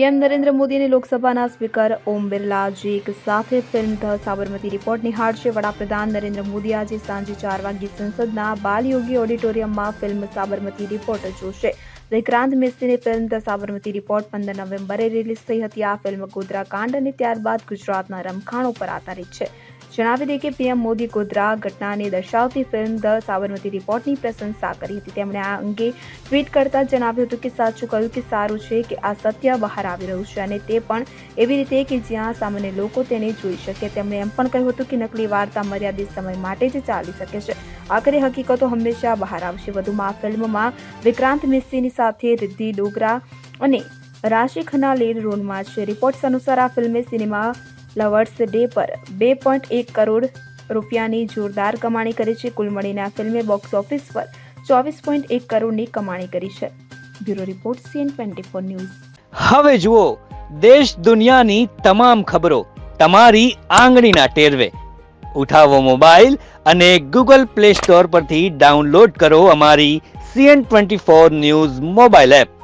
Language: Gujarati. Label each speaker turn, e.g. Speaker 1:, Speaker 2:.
Speaker 1: પીએમ નરેન્દ્ર મોદી અને લોકસભાના સ્પીકર ઓમ બિરલાજી એક સાથે ફિલ્મ ધ સાબરમતી રિપોર્ટ નિહાળશે. વડાપ્રધાન નરેન્દ્ર મોદી આજે સાંજે 4 વાગ્યે સંસદના બાલયોગી ઓડિટોરિયમમાં ફિલ્મ સાબરમતી રિપોર્ટ જોશે. વિક્રાંત મિસ્ત્રીની ફિલ્મ ધ સાબરમતી રિપોર્ટ 15 નવેમ્બરે રિલીઝ થઈ હતી. આ ફિલ્મ ગોધરા કાંડ અને ત્યારબાદ ગુજરાતના રમખાણો પર આધારિત છે. જણાવી દઈએ કે પીએમ મોદી ગોધરા ઘટનાને દર્શાવતી ફિલ્મ ધ સાબરમતી રિપોર્ટની પ્રશંસા કરી હતી. તેમણે આ અંગે ટ્વીટ કરતા જણાવ્યું હતું કે સાચું કહ્યું કે સારું છે કે આ સત્ય બહાર આવી રહ્યું છે અને તે પણ એવી રીતે કે જ્યાં સામાન્ય લોકો તેને જોઈ શકે. તેમણે એમ પણ કહ્યું હતું કે નકલી વાર્તા મર્યાદિત સમય માટે જ ચાલી શકે છે. આખરે હકીકતો હંમેશા બહાર આવશે. વધુમાં આ ફિલ્મમાં વિક્રાંત મિસ્ત્રીની સાથે રિદ્ધિ ડોગરા અને રાશિ ખન્ના લીડ રોલમાં છે. રિપોર્ટ્સ અનુસાર આ ફિલ્મે સિનેમા લવર્સ ડે પર 2.1 કરોડ રૂપિયાની જોરદાર કમાણી કરી છે. કુલ મળીને આ ફિલ્મે બોક્સ ઓફિસ પર 24.1 કરોડની કમાણી કરી છે. Bureau report CN24 news.
Speaker 2: હવે જુઓ દેશ દુનિયાની તમામ ખબરો તમારી આંગળીના ટેરવે. ઉઠાવો મોબાઈલ અને Google Play Store પરથી ડાઉનલોડ કરો અમારી CN24 ન્યૂઝ મોબાઈલ એપ.